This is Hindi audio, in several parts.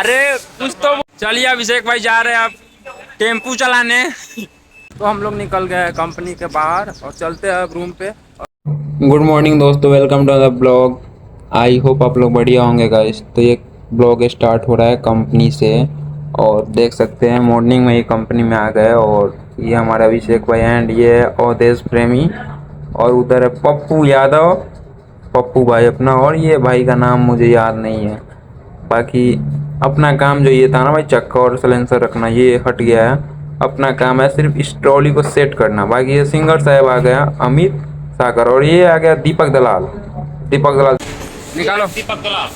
अरे कुछ तो चलिए अभिषेक भाई जा रहे हैं अब टेम्पू चलाने। तो हम लोग निकल गए कंपनी के बाहर और चलते हैं अब रूम पे। गुड मॉर्निंग दोस्तों, welcome to the blog. I hope आप लोग बढ़िया होंगे गाइस। तो ये ब्लॉग स्टार्ट हो रहा है कंपनी से और देख सकते हैं मॉर्निंग में ही कंपनी में आ गए। और ये हमारा अभिषेक भाई एंड ये है अवधेश प्रेमी और उधर है पप्पू यादव, पप्पू भाई अपना। और ये भाई का नाम मुझे याद नहीं है। बाकी अपना काम जो ये था ना भाई, चक्का और सलेंसर रखना, ये हट गया है। अपना काम है सिर्फ इस ट्रॉली को सेट करना। बाकी ये सिंगर साहब आ गया अमित सागर और ये आ गया दीपक दलाल। दीपक दलाल निकालो। दीपक दलाल।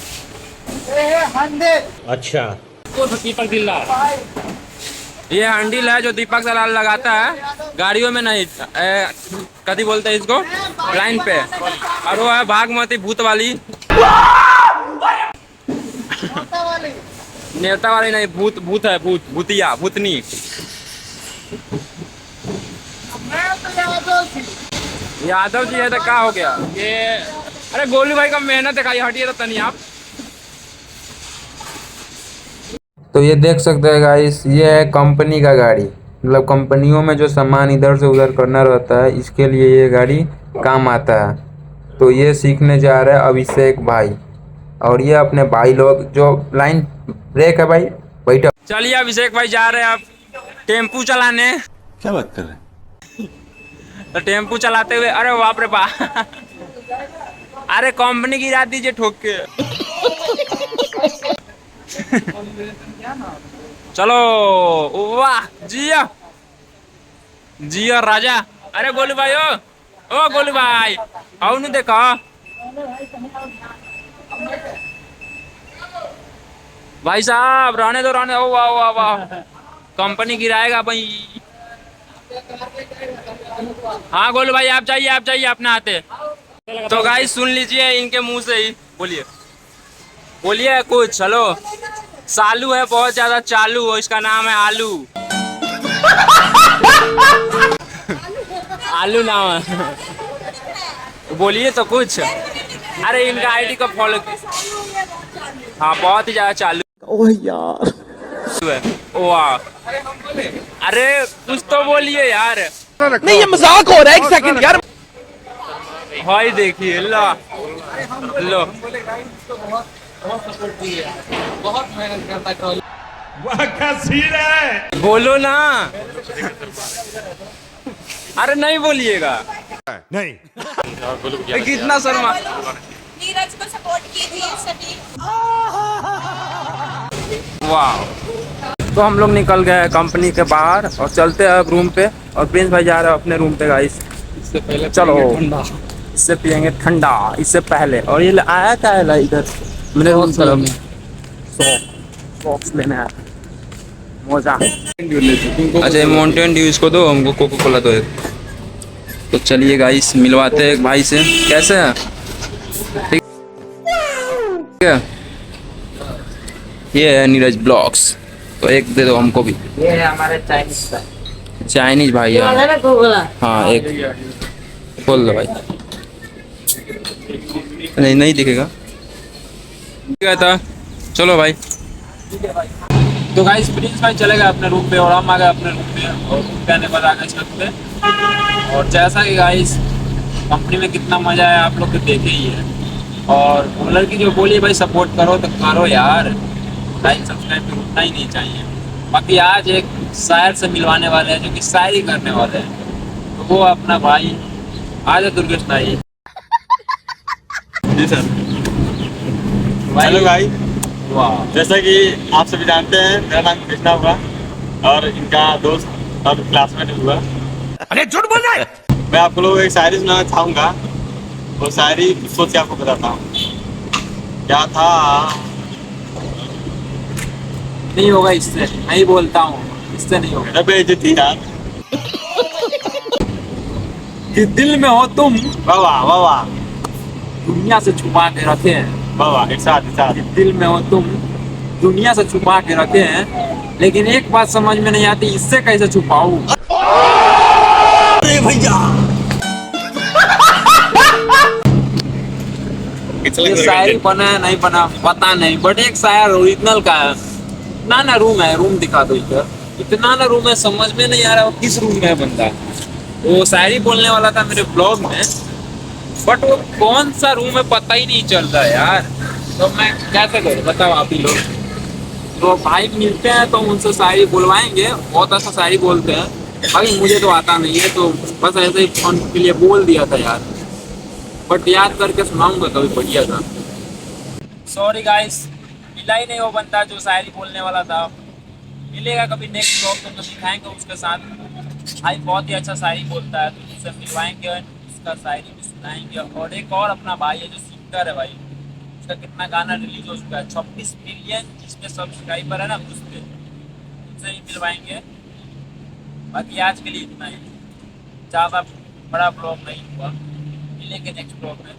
अच्छा, दीपक दलाल ये हैंडल है जो दीपक दलाल लगाता है गाड़ियों में, नहीं कभी बोलते हैं इसको लाइन पे। और वो है भागमती भूत वाली, नेता वाली नहीं, भूत भूत है, भूत भूतिया भूतनी। यादव जी है तो क्या हो गया ये? अरे गोलू भाई का मेहनत दिखाई, हटिए तो तनी आप। तो ये देख सकते हैं गाइस, ये है कंपनी का गाड़ी। मतलब कंपनियों में जो सामान इधर से उधर करना रहता है, इसके लिए ये गाड़ी काम आता है। तो ये सीखने जा रहे हैं अभिषेक भाई और ये अपने भाई लोग जो लाइन ब्रेक है भाई बैठो। चलिए अभिषेक भाई जा रहे हैं अब टेम्पू चलाने। क्या बात कर रहे हैं? तो टेम्पू चलाते हुए, अरे बाप रे बाप, अरे कंपनी गिरा दीजिए ठोक के। चलो वाह, जिया जिया राजा। अरे गोलू भाई, ओ गोलू भाई आओ नहीं देखा। भाई साहब रहने दो रहने। ओ वाह वाह वाह, कंपनी गिराएगा भाई। हाँ गोलू भाई आप जाइए अपना आते। तो गाइस सुन लीजिए इनके मुंह से ही, बोलिए बोलिए कुछ। चलो सालू है बहुत ज्यादा चालू, इसका नाम है आलू। आलू नाम है, बोलिए तो कुछ। अरे इनका आईडी को फॉलो, हाँ बहुत ही ज्यादा चालू। ओह यार, वाह, अरे कुछ तो बोलिए यार। नहीं ये मजाक हो रहा है, एक सेकंड यार। भाई देखिए लो लो, बहुत मेहनत करता है। वाह क्या सीन है। बोलो ना। अरे नहीं बोलिएगा, नहीं कितना शर्मा। नीरज को सपोर्ट कीजिए सभी। वाह। तो हम लोग निकल गए कंपनी के बाहर और चलते हैं अब रूम पे। और प्रिंस भाई जा रहे हैं अपने रूम पे गाइस। इससे पहले चलो इससे पियेंगे ठंडा, इससे पहले। और ये आया क्या है इधर मेरे रूम तरफ, सॉक्स लेने आया मौजा। अच्छा माउंटेन ड्यू इसको दो, हमको कोको कोला दो एक। तो चलिए गाइस मिलवाते हैं एक भाई से। कैसे है? ठीक है, ये है नीरज ब्लॉग्स। तो एक दे दो हमको भी। ये है हमारे चाइनीज भाई है। हाँ एक खोल दो भाई। नहीं नहीं दिखेगा, ठीक है था। चलो भाई। तो गाइस प्रिंस भाई चले गए अपने रूम पे और हम आ गए अपने रूम पे। और रूम पे आने बाद आ गए छत पे। और जैसा कि गाइस कंपनी में कितना मजा है आप लोग तो देखे ही है। और लड़की जो बोली भाई सपोर्ट करो तो करो यार, लाइक सब्सक्राइब तो उतना ही नहीं चाहिए। बाकी आज एक शायर से मिलवाने वाले हैं जो कि शायरी करने वाले हैं। तो वो अपना भाई आज है दुर्गेश भाई। जी सर। हेलो भाई, वाह। जैसा कि आप सभी जानते हैं मेरा नाम कृष्णा हुआ और इनका दोस्त और क्लासमेट हुआ। अरे झूठ बोल रहा है। मैं आपको लोग एक शायरी सुनाना चाहूँगा। वो शायरी सोच के आपको बताता हूँ। क्या था? नहीं होगा इससे, नहीं बोलता हूँ, इससे नहीं होगा। बेइज्जती यार। कि दिल में हो तुम, वाह वाह वाह वाह दुनिया से छुपा के रखे हैं। वाह वाह, एक साथ कि दिल में हो तुम, दुनिया से छुपा के रखे हैं। लेकिन एक बात समझ में नहीं आती, इससे कैसे छुपाऊं? अरे भैया ये शायरी बना है नहीं बना पता नहीं, बट एक शायर ओरिजिनल का है इतना ना रूम है, रूम दिखा दो इधर, इतना ना रूम है, समझ में नहीं आ रहा वो किस रूम में है बंदा। वो शायरी बोलने वाला था मेरे ब्लॉग में, बट वो कौन सा रूम है पता ही नहीं चल रहा यार। तो मैं कैसे करूँ बताओ आप ही लोग। तो भाई मिलते हैं तो उनसे शायरी बुलवाएंगे, बहुत अच्छा शायरी बोलते हैं। भाई मुझे तो आता नहीं है, तो बस ऐसे ही फोन के लिए बोल दिया था यार, बट याद करके सुनाऊंगा कभी बढ़िया था। सॉरी गाइस, मिला ही नहीं वो बंदा जो शायरी बोलने वाला था। मिलेगा कभी नेक्स्ट ब्लॉग तो दिखाएंगे उसके साथ। भाई बहुत ही अच्छा शायरी बोलता है, तो उससे मिलवाएंगे, उसका शायरी भी सुनाएंगे। और एक और अपना भाई है जो सिंगर है भाई, उसका कितना गाना रिलीज हो चुका है, 26 मिलियन जिसमें सब्सक्राइबर है ना, उससे उनसे भी मिलवाएंगे। बाकी आज के लिए इतना ही, ज़्यादा बड़ा ब्लॉग नहीं हुआ, मिलेंगे नेक्स्ट ब्लॉग में।